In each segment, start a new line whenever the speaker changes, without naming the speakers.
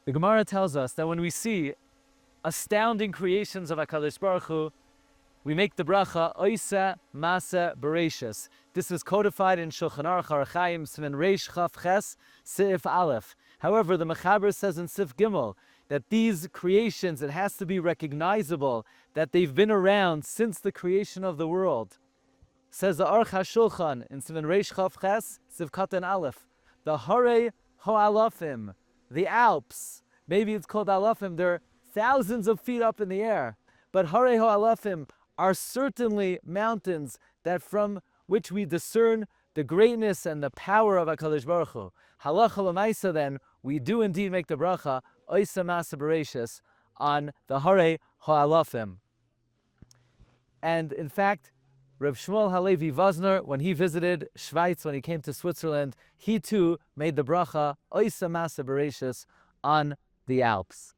The Gemara tells us that when we see astounding creations of HaKadosh Baruch Hu, we make the bracha Oisa Masa Bereshis. This is codified in Machon Maggid Harakiah Siman Reish Chaf Ches Sif Aleph. However, the Mechaber says in Sif Gimel that these creations, it has to be recognizable that they've been around since the creation of the world. Says the Aruch HaShulchan in Siman Reish Chaf Ches Sif Katan Aleph, the Hare Ho'alafim, the Alps, maybe it's called Alafim, they're thousands of feet up in the air, but Hare Ho'alafim are certainly mountains that from which we discern the greatness and the power of HaKadosh Baruch Hu. Halacha l'maisa then, we do indeed make the bracha Oisa Masa Bereshis on the Hare Ho'alafim. And in fact, Reb Shmuel Halevi Vosner, when he visited Schweiz, when he came to Switzerland, he too made the bracha Oisa Masa Bereshis on the Alps.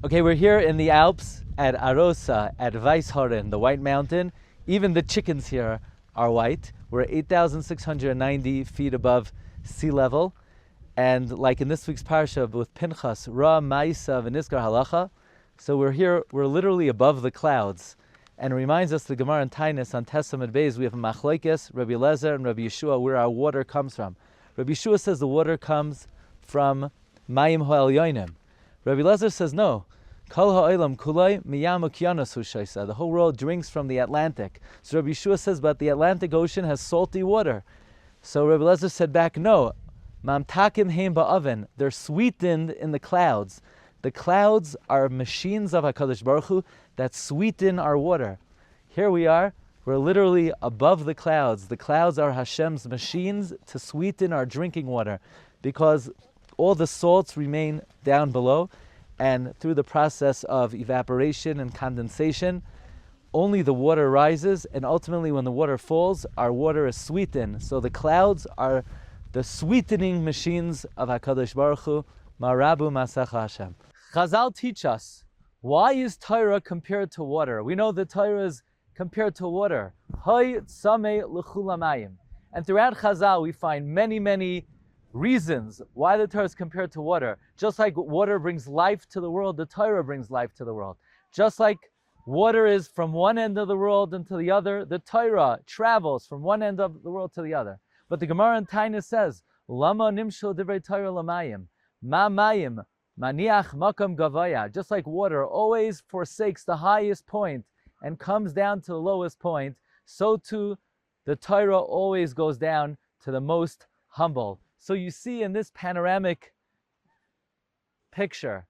Okay, we're here in the Alps at Arosa, at Weisshorn, the White Mountain. Even the chickens here are white. We're 8,690 feet above sea level. And like in this week's Parsha with Pinchas, Ra Ma'isa V'Nizkar Halacha. So we're here, we're literally above the clouds. And it reminds us, the Gemara in Tainus on Testament Beis, we have Machlokes, Rabbi Lezer and Rabbi Yeshua, where our water comes from. Rabbi Yeshua says the water comes from Mayim Ha'elyonim. Rabbi Lezer says no. Kol ha'olam kulay miyam ukiyanos hu shaisa. The whole world drinks from the Atlantic. So Rabbi Yeshua says, but the Atlantic Ocean has salty water. So Rabbi Lezer said back, no. Mamtakim heim ba'oven. They're sweetened in the clouds. The clouds are machines of HaKadosh Baruch Hu that sweeten our water. Here we are, we're literally above the clouds. The clouds are Hashem's machines to sweeten our drinking water, because all the salts remain down below, and through the process of evaporation and condensation, only the water rises, and ultimately when the water falls, our water is sweetened. So the clouds are the sweetening machines of HaKadosh Baruch Hu, Marabu Masach Hashem. Chazal teach us, why is Torah compared to water? We know that Torah is compared to water. Hay tzameh l'chulamayim. And throughout Chazal we find many, many reasons why the Torah is compared to water. Just like water brings life to the world, the Torah brings life to the world. Just like water is from one end of the world into the other, the Torah travels from one end of the world to the other. But the Gemara in Tainus says, Lama nimshul divrei Torah lamayim, ma mayim, maniach makam gavaya. Just like water always forsakes the highest point and comes down to the lowest point, so too the Torah always goes down to the most humble. So you see in this panoramic picture,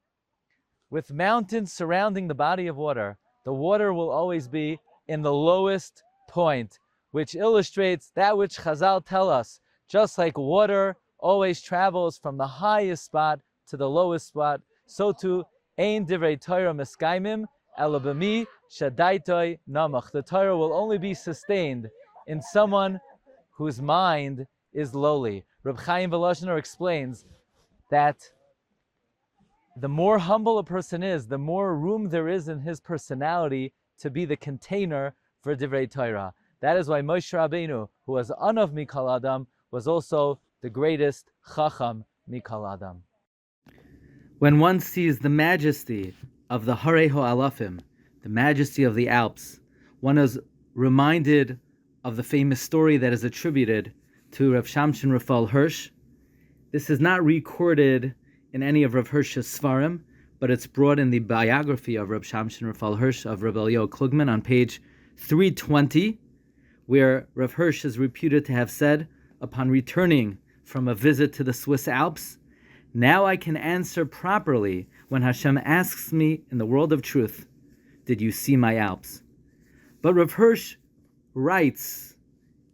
with mountains surrounding the body of water, the water will always be in the lowest point, which illustrates that which Chazal tell us. Just like water always travels from the highest spot to the lowest spot, so too, ein divrei Torah meskaimim ela b'mi shadaitoi namach. The Torah will only be sustained in someone whose mind is lowly. Reb Chaim Volozhiner explains that the more humble a person is, the more room there is in his personality to be the container for divrei Torah. That is why Moshe Rabbeinu, who was Anav Mikal Adam, was also the greatest Chacham Mikal Adam. When one sees the majesty of the Hare Ho'alafim, the majesty of the Alps, one is reminded of the famous story that is attributed to Rav Shamshon Raphael Hirsch. This is not recorded in any of Rav Hirsch's Svarim, but it's brought in the biography of Rav Shamshon Raphael Hirsch of Rav Eliyahu Klugman on page 320, where Rav Hirsch is reputed to have said, upon returning from a visit to the Swiss Alps, now I can answer properly when Hashem asks me in the world of truth, did you see my Alps? But Rav Hirsch writes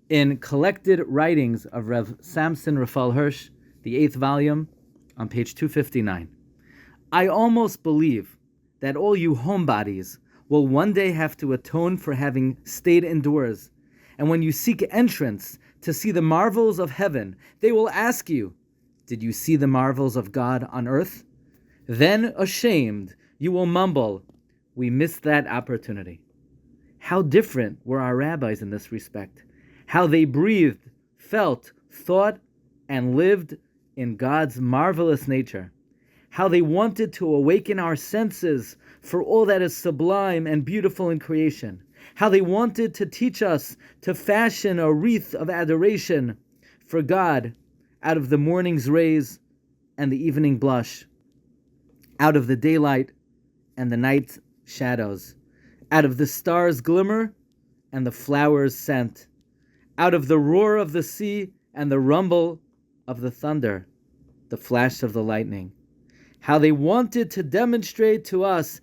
in collected writings of Rav Samson Raphael Hirsch, the 8th volume, on page 259, I almost believe that all you homebodies will one day have to atone for having stayed indoors. And when you seek entrance to see the marvels of heaven, they will ask you, did you see the marvels of God on earth? Then, ashamed, you will mumble, we missed that opportunity. How different were our rabbis in this respect. How they breathed, felt, thought, and lived in God's marvelous nature.
how they wanted to awaken our senses for all that is sublime and beautiful in creation, how they wanted to teach us to fashion a wreath of adoration for God out of the morning's rays and the evening blush, out of the daylight and the night shadows, out of the stars' glimmer and the flowers' scent, out of the roar of the sea and the rumble of the thunder, the flash of the lightning. How they wanted to demonstrate to us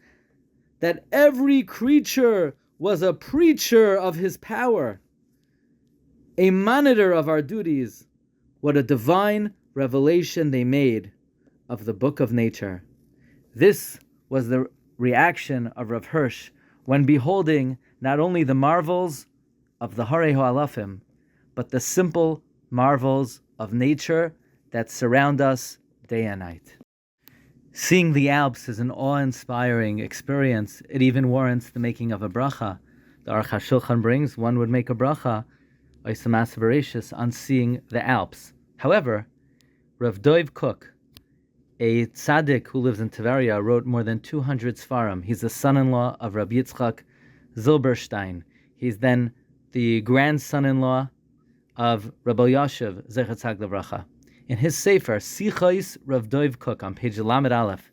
that every creature was a preacher of his power, a monitor of our duties. What a divine revelation they made of the book of nature. This was the reaction of Rav Hirsch when beholding not only the marvels of the Harei Ha'alafim, but the simple marvels of nature that surround us day and night. Seeing the Alps is an awe-inspiring experience. It even warrants the making of a bracha. The Aruch HaShulchan brings one would make a bracha on seeing the Alps. However, Rav Dov Kook, a tzaddik who lives in Tveria, wrote more than 200 Sfarim. He's the son-in-law of Rabbi Yitzchak Zilberstein. He's then the grandson-in-law of Rabbi Yashiv Zecher Tzaddik Livracha. In his Sefer, Sichos Rav Dov Kook, on page Lamed Aleph,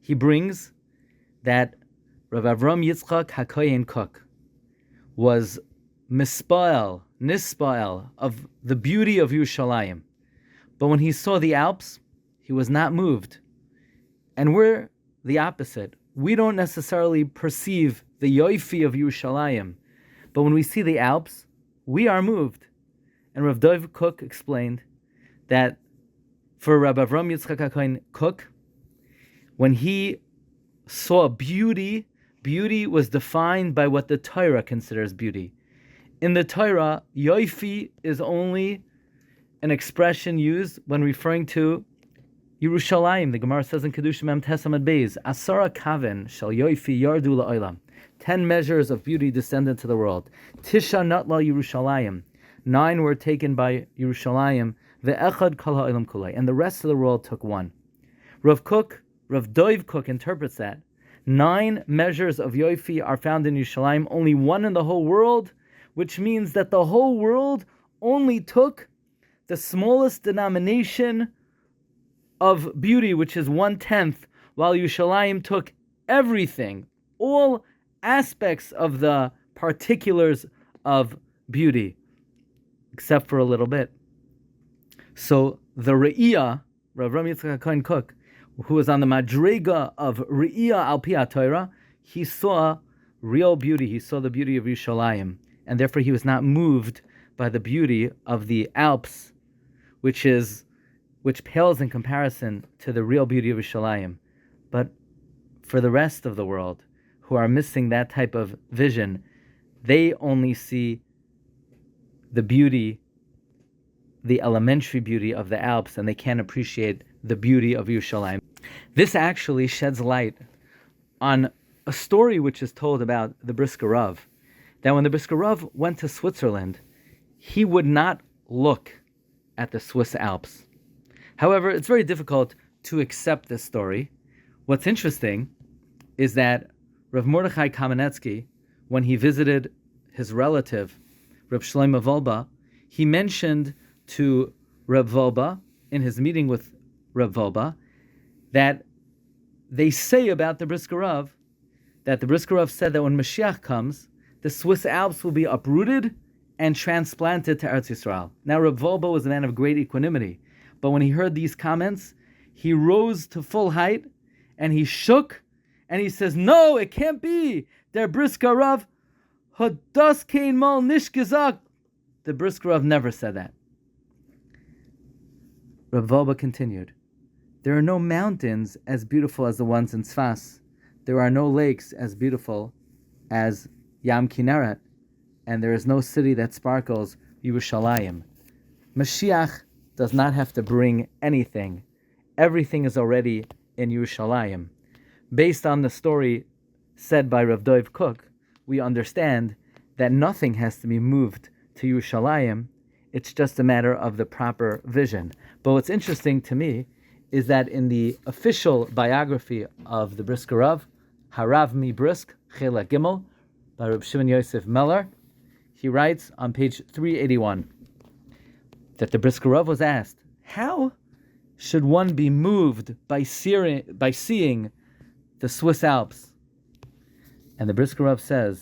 he brings that Rav Avram Yitzchak HaKohen Kook was nispa'el of the beauty of Yerushalayim. But when he saw the Alps, he was not moved. And we're the opposite. We don't necessarily perceive the yoifi of Yerushalayim, but when we see the Alps, we are moved. And Rav Dov Kook explained that for Rabbi Avram Yitzchak HaKohen Kook, when he saw beauty, beauty was defined by what the Torah considers beauty. In the Torah, yoifi is only an expression used when referring to Yerushalayim. The Gemara says in Kedushim Mem Tesamad Beis, Asara Kaven Shal Yoifi Yardu La'olam. 10 measures of beauty descended to the world. Tisha Natla Yerushalayim. 9 were taken by Yerushalayim. Ve'echad Kol Ha'olam Kulei. And the rest of the world took 1. Rav Dov Kook interprets that 9 measures of Yoifi are found in Yerushalayim, only 1 in the whole world, which means that the whole world only took the smallest denomination of beauty, which is 1/10, while Yerushalayim took everything, all aspects of the particulars of beauty, except for a little bit. So the Re'iyah, Rav Avram Yitzchak HaKohen Kook, who was on the Madrega of Re'iyah al Pi HaTorah, he saw real beauty. He saw the beauty of Yerushalayim, and therefore he was not moved by the beauty of the Alps, which pales in comparison to the real beauty of Yerushalayim. But for the rest of the world, who are missing that type of vision, they only see the beauty, the elementary beauty of the Alps, and they can't appreciate the beauty of Yerushalayim. This actually sheds light on a story which is told about the Brisker Rav, that when the Brisker Rav went to Switzerland, he would not look at the Swiss Alps. However, it's very difficult to accept this story. What's interesting is that Rav Mordechai Kamenetsky, when he visited his relative, Rav Shlomo Wolbe, he mentioned to Rav Wolbe, in his meeting with Rav Wolbe, that they say about the Brisker Rav, that the Brisker Rav said that when Mashiach comes, the Swiss Alps will be uprooted and transplanted to Eretz Yisrael. Now, Rav Wolbe was a man of great equanimity, but when he heard these comments, he rose to full height, and he shook, and he says, "No, it can't be. Der Brisker Rav, hat das kein Mal nicht gesagt." The Brisker Rav never said that. Rav Wolbe continued, "There are no mountains as beautiful as the ones in Tzfas. There are no lakes as beautiful as Yam Kinneret, and there is no city that sparkles Yerushalayim. Mashiach does not have to bring anything. Everything is already in Yerushalayim." Based on the story said by Rav Dov Kook, we understand that nothing has to be moved to Yerushalayim. It's just a matter of the proper vision. But what's interesting to me is that in the official biography of the Brisker Rav, Harav Mi Brisk, Chelek Gimel, by Reb Shimon Yosef Meller, he writes on page 381 that the Brisker Rav was asked, how should one be moved by seeing the Swiss Alps? And the Brisker Rav said,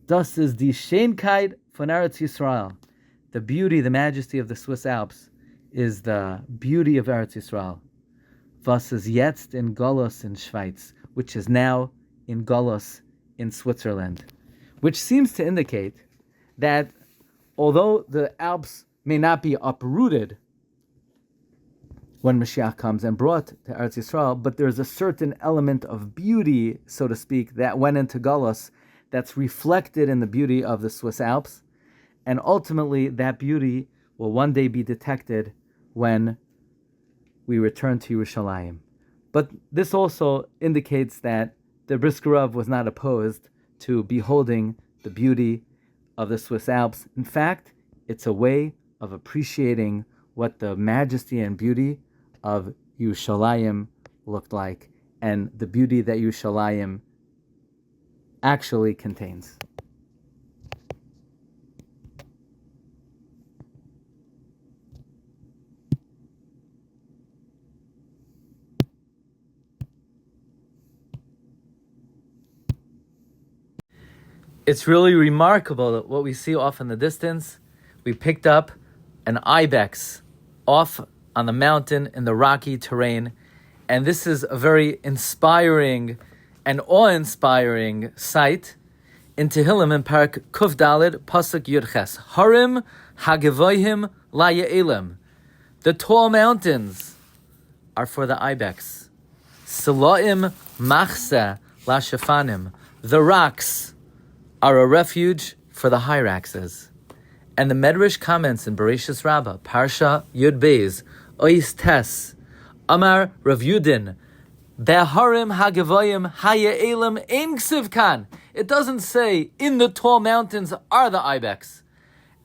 Das ist die Schönheit von Eretz Yisrael. The beauty, the majesty of the Swiss Alps is the beauty of Eretz Yisrael. Was ist jetzt in Golos in Schweiz, which is now in Golos in Switzerland. Which seems to indicate that although the Alps may not be uprooted when Mashiach comes and brought to Eretz Yisrael, but there's a certain element of beauty, so to speak, that went into Golos that's reflected in the beauty of the Swiss Alps. And ultimately, that beauty will one day be detected when we return to Yerushalayim. But this also indicates that the Brisker Rav was not opposed to beholding the beauty of the Swiss Alps. In fact, it's a way of appreciating what the majesty and beauty of Yerushalayim looked like, and the beauty that Yerushalayim actually contains. It's really remarkable that what we see off in the distance. We picked up an ibex off on the mountain in the rocky terrain, and this is a very inspiring and awe-inspiring sight in Tehillim in Parak Kuf Daled Pasuk Yud Ches. Harim Hagevoyim La Ye'elim. The tall mountains are for the ibex. Siloim Machse La Shefanim. The rocks are a refuge for the hyraxes. And the Medrash comments in Bereshis Rabbah, Parsha Yud Beis, Ois Tes, Amar Rav Yudin, Beharim Hagavoyim Haye'elim Incisive Kan. It doesn't say, in the tall mountains are the ibex.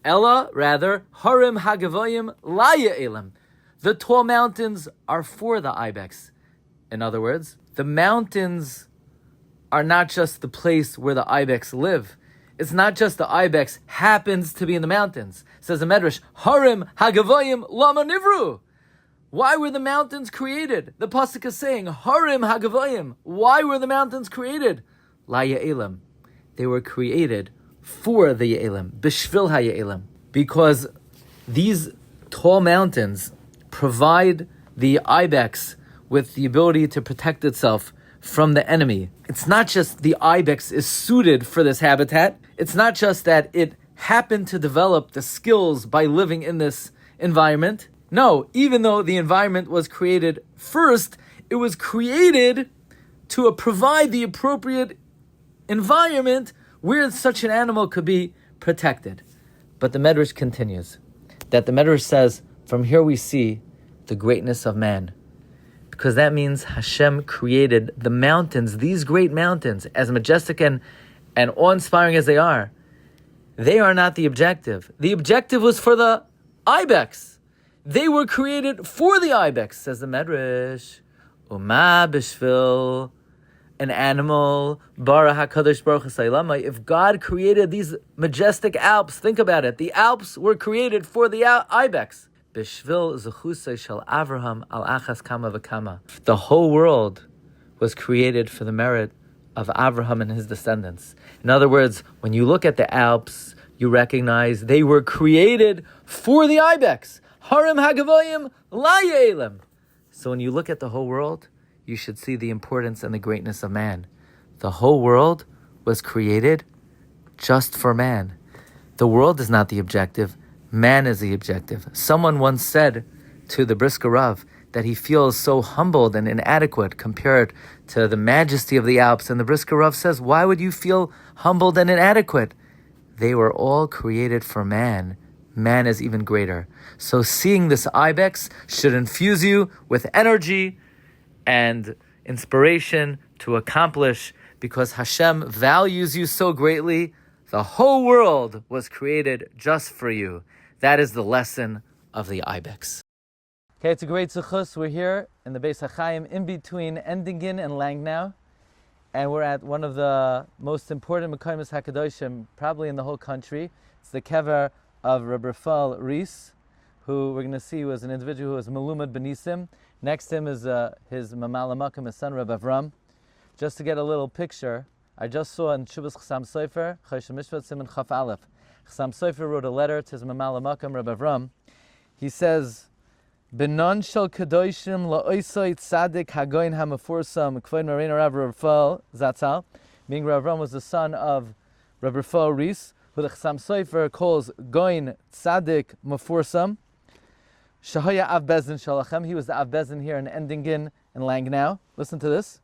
Ella, rather, Harim Hagavoyim La Ye'elim. The tall mountains are for the ibex. In other words, the mountains are not just the place where the ibex live. It's not just the ibex happens to be in the mountains. Says the Medrash, Harim Hagavoyim Lama Nivru. Why were the mountains created? The pasuk is saying, Harim Hagavoyim. Why were the mountains created? La Ye'elim. They were created for the Ye'elim, Bishvil HaYe'elim. Because these tall mountains provide the ibex with the ability to protect itself from the enemy. It's not just the ibex is suited for this habitat. It's not just that it happened to develop the skills by living in this environment. No, even though the environment was created first, it was created to provide the appropriate environment where such an animal could be protected. But the Medrash continues, that the Medrash says, from here we see the greatness of man. Because that means Hashem created the mountains, these great mountains, as majestic and awe-inspiring as they are not the objective. The objective was for the ibex. They were created for the ibex, says the Medrash. Uma bishvil, an animal, bara HaKadosh Baruch Hu. If God created these majestic Alps, think about it. The Alps were created for the ibex. Bishvil zechusay shel Avraham al achas kama v'kama. The whole world was created for the merit of Avraham and his descendants. In other words, when you look at the Alps, you recognize they were created for the ibex. Harim Hagavoyim La Ye'elim. So when you look at the whole world, you should see the importance and the greatness of man. The whole world was created just for man. The world is not the objective. Man is the objective. Someone once said to the Brisker Rav that he feels so humbled and inadequate compared to the majesty of the Alps. And the Brisker Rav says, why would you feel humbled and inadequate? They were all created for man. Man is even greater. So seeing this ibex should infuse you with energy and inspiration to accomplish, because Hashem values you so greatly. The whole world was created just for you. That is the lesson of the ibex.
Okay, it's a great zechus. We're here in the Beis HaChaim, in between Endingen and Langnau, and we're at one of the most important Mekaymis HaKadoshim, probably in the whole country. It's the kever of Rabbi Ries, who we're going to see was an individual who was Melumad Benisim. Next to him is his Mamal HaMakom, his son, Rabbi Avram. Just to get a little picture, I just saw in Shuvas Chasam Sofer, Choshen Mishpat Siman Chaf Aleph. Chasam Sofer wrote a letter to his Mamal HaMakom, Rabbi Avram. He says, Benon shel kadoshim la'oisoi tzadik hagoyin hamafursam k'voin marina Rav Rafal Zatzal. Meaning Rav Avram was the son of Rav Rafal Ries, who the Chasam Sofer calls goyin tzadik mafursam. Shahaya av bezin shalachem. He was the av bezin here in Endingen and Langnau. Listen to this.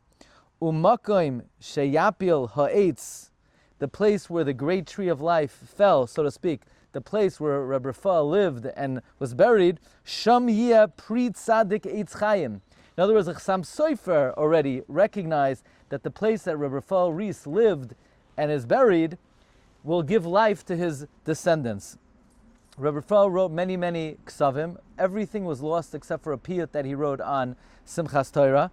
Umakoim sheyapil ha'etz, the place where the great tree of life fell, so to speak. The place where Rabbi Rafal lived and was buried, Sham Yeh Pri Tzadik Eitz Chayim. In other words, the Chasam Sofer already recognized that the place that Rabbi Rafal Ries lived and is buried will give life to his descendants. Rabbi Rafal wrote many, many ksavim. Everything was lost except for a piyut that he wrote on Simchas Torah.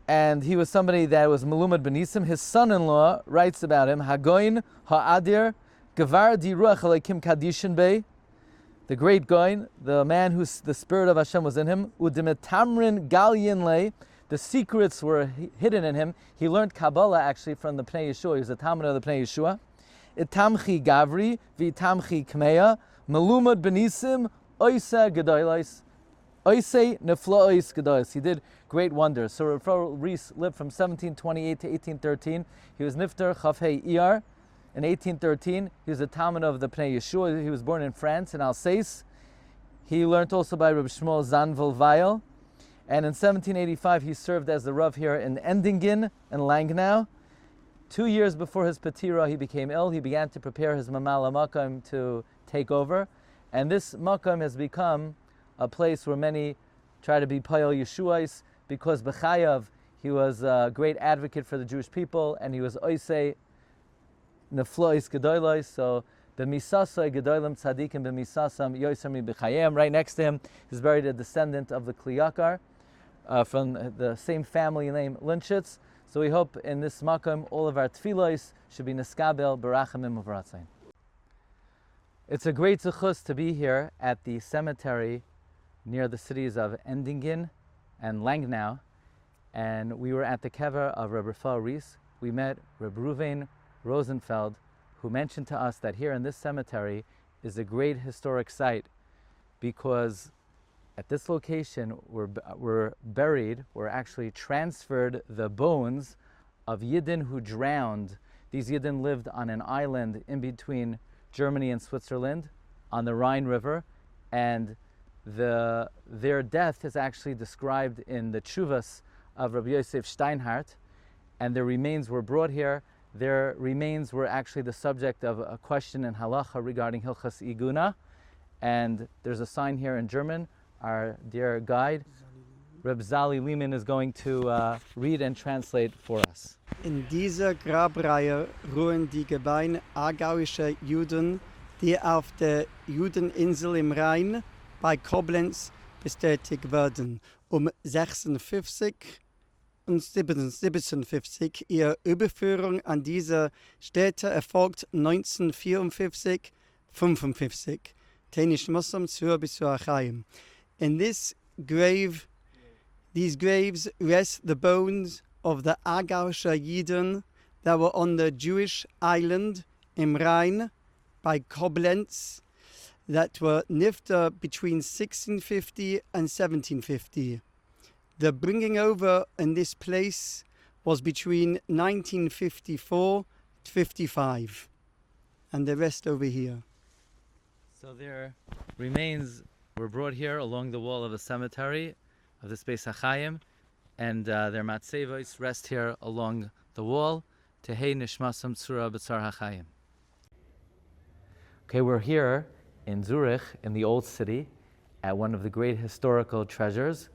And he was somebody that was Melumad Benisim. His son-in-law writes about him, Hagoin Ha'adir, Gavar di Ruach Elokim Kadishin Bey, the great Goin, the man whose the spirit of Hashem was in him. Udimetamrin Galyin Lei, the secrets were hidden in him. He learned Kabbalah actually from the Pnei Yeshua. He was a Talmud of the Pnei Yeshua. Itamchi Gavri, Vitamchi Kmeya, Melumad Benisim, Oisa Gedolos, Oise Neflois Gedolos. He did great wonders. So Rafal Ries lived from 1728 to 1813. He was Nifter Chafhei Iyar. In 1813, he was a Talmud of the Pnei Yeshua. He was born in France, in Alsace. He learned also by Rabbi Shmuel Zanvel Weil. And in 1785, he served as the Rav here in Endingen and Langnau. 2 years before his Patira, he became ill. He began to prepare his Mamal HaMakom to take over. And this Makom has become a place where many try to be Payal Yeshuais, because B'chayav, he was a great advocate for the Jewish people, and he was Oisei Neflois Gedolos, so B'misasoi Gedolim Tzadikim B'misasam Yoisami B'chayim. Right next to him is buried a descendant of the Kliyakar from the same family name Linshitz. So we hope in this makom all of our tfilos should be neskabel barachamim uvratzain. It's a great zechus to be here at the cemetery near the cities of Endingen and Langnau, and we were at the kever of Rabbi Rafal Ries. We met Rabbi Reuven Rosenfeld, who mentioned to us that here in this cemetery is a great historic site, because at this location were actually transferred the bones of Yidden who drowned. These Yidden lived on an island in between Germany and Switzerland on the Rhine River, and their death is actually described in the Tshuvas of Rabbi Yosef Steinhardt, and their remains were brought here. Their remains were actually the subject of a question in halacha regarding Hilchas Iguna, and there's a sign here in German. Our dear guide, Reb Zali Lehman, is going to read and translate for us.
In dieser Grabreihe ruhen die Gebeine aargauischer Juden, die auf der Judeninsel im Rhein bei Koblenz bestätigt werden. 56 und 57. Ihre Überführung an diese Städte erfolgt 1954, 55. Tenish Muslim Zur bis zur Achayim. In these graves rest the bones of the Aargauischer Jiden that were on the Jewish island im Rhein by Koblenz that were nifter between 1650 and 1750. The bringing over in this place was between 1954 to 55, and the rest over here.
So their remains were brought here along the wall of a cemetery of this Beis HaChaim, and their matzevos rest here along the wall. Tehei nishmasam tzura b'tzar HaChaim. Okay, we're here in Zurich, in the old city, at one of the great historical treasures.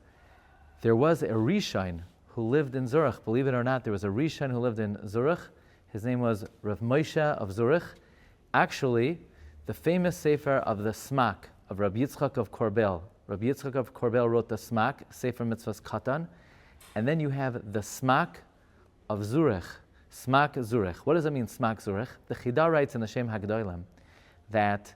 There was a Rishon who lived in Zurich. Believe it or not, there was a Rishon who lived in Zurich. His name was Rav Moshe of Zurich. Actually, the famous sefer of the Smak of Rabbi Yitzchak of Korbel Rabbi Yitzchak of Korbel wrote the Smak, Sefer Mitzvahs Katan, and then you have the Smak of Zurich, Smak Zurich. What does it mean, Smak Zurich? The Chida writes in the Shem HaGedolim that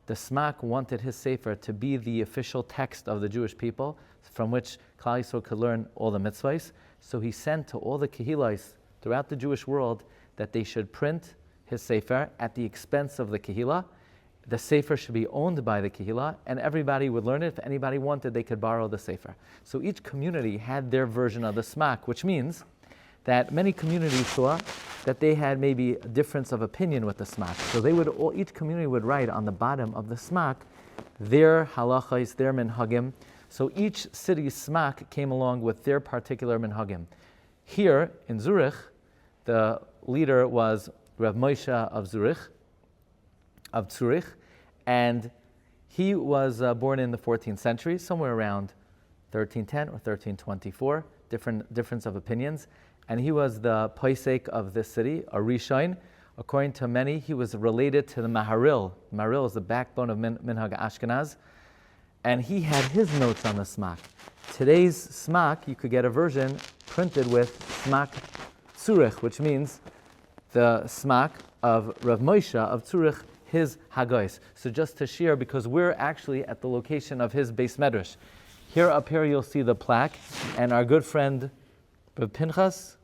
the Smak wanted his Sefer to be the official text of the Jewish people, from which Klal Yisrael could learn all the mitzvahs. So he sent to all the Kehillas throughout the Jewish world that they should print his Sefer at the expense of the Kehillah. The Sefer should be owned by the Kehillah, and everybody would learn it. If anybody wanted, they could borrow the Sefer. So each community had their version of the Smak, which means that many communities saw that they had maybe a difference of opinion with the Smak. So they would each community would write on the bottom of the Smak their halachos, their minhagim. So each city's Smak came along with their particular minhagim. Here in Zurich, the leader was Rav Moshe of Zurich, and he was born in the 14th century, somewhere around 1310 or 1324, difference of opinions. And he was the Paisek of this city, a Rishon. According to many, he was related to the Maharil. Maharil is the backbone of Minhag Ashkenaz. And he had his notes on the Smak. Today's Smak, you could get a version printed with Smak Zurich, which means the Smak of Rav Moshe of Zurich, his Hagois. So just to share, because we're actually at the location of his Beis Medrash. Here up here you'll see the plaque, and our good friend Rav Pinchas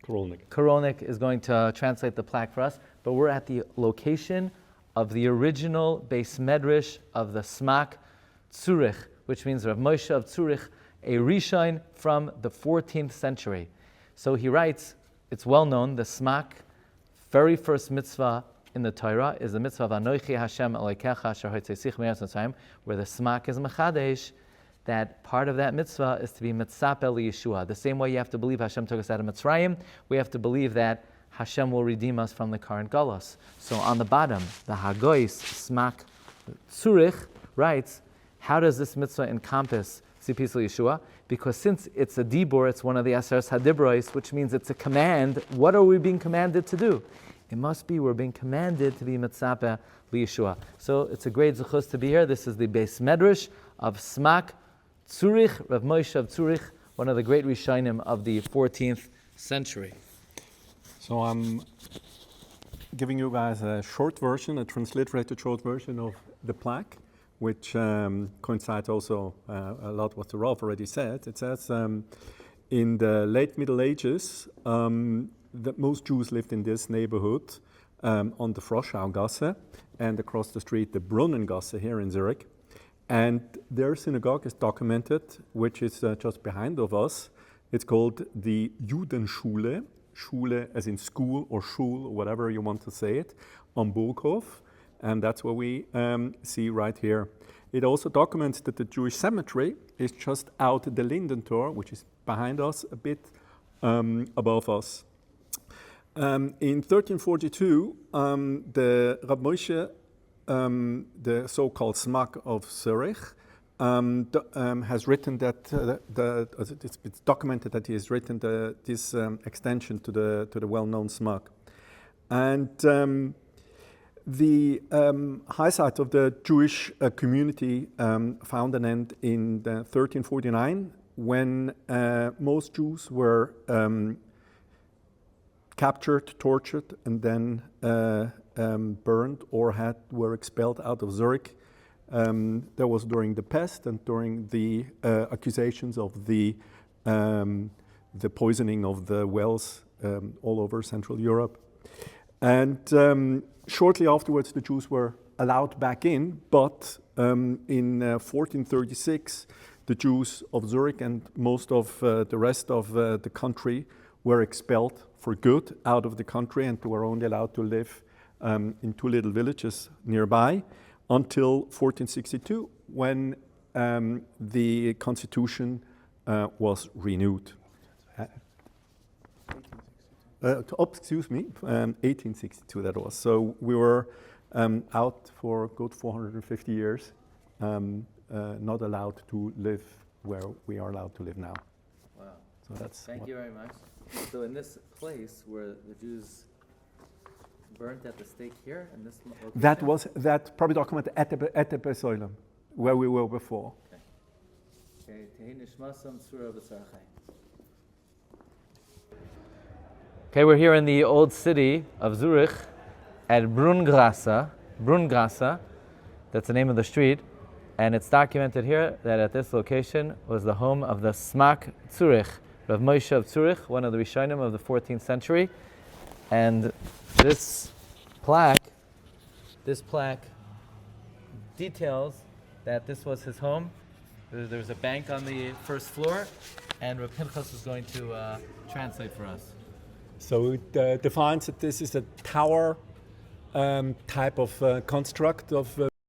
Koronik is going to translate the plaque for us, but we're at the location of the original Beis Medrash of the Smak Zurich, which means Rav Moshe of Zurich, a Rishon from the 14th century. So he writes, it's well known, the Smak, very first mitzvah in the Torah is the mitzvah of Anochi Hashem Elokecha Asher Hotzeitzich Me'eretz Mitzrayim, where the Smak is Mechadesh, that part of that mitzvah is to be mitzapeh liyeshua. The same way you have to believe Hashem took us out of Mitzrayim, we have to believe that Hashem will redeem us from the current galus. So on the bottom, the Hagois Smak Zurich writes, how does this mitzvah encompass tzipis liyeshua? Because since it's a dibur, it's one of the aseres hadibros, which means it's a command. What are we being commanded to do? It must be we're being commanded to be mitzapeh liyeshua. So it's a great zechus to be here. This is the Beis Medrash of Smak Zurich, Rav Moshe of Zurich, one of the great Rishonim of the 14th century.
So I'm giving you guys a short version, a transliterated short version of the plaque, which coincides also a lot what the Rav already said. It says, in the late Middle Ages, that most Jews lived in this neighborhood on the Froschaugasse and across the street, the Brunnengasse here in Zurich. And their synagogue is documented, which is just behind of us. It's called the Judenschule, Schule as in school or Schul, or whatever you want to say it, on Burghof. And that's what we see right here. It also documents that the Jewish cemetery is just out the Lindentor, which is behind us, a bit above us. In 1342, the Rabbi Moshe, the so-called Smak of Zurich, has written that it's documented that he has written this extension to the well-known Smak, and the high side of the Jewish community found an end in 1349 when most Jews were captured, tortured, and then burned or were expelled out of Zurich. That was during the pest and during the accusations of the poisoning of the wells all over Central Europe. And shortly afterwards, the Jews were allowed back in, but in 1436, the Jews of Zurich and most of the rest of the country were expelled for good out of the country and were only allowed to live in two little villages nearby until 1462, when the constitution was renewed. 1862 that was. So we were out for a good 450 years, not allowed to live where we are allowed to live now.
Wow.
So that's
Thank you very much. So in this place where the Jews burnt at the stake here, in this location?
that probably documented at the Besoilem, where we were before.
Okay. Okay, we're here in the old city of Zurich at Brungasse. That's the name of the street. And it's documented here that at this location was the home of the Smak Zurich, Rav Moshe of Zurich, one of the Rishonim of the 14th century. And this plaque details that this was his home. There was a bank on the first floor, and Rav Pinchas is going to translate for us.
So it defines that this is a tower type of construct of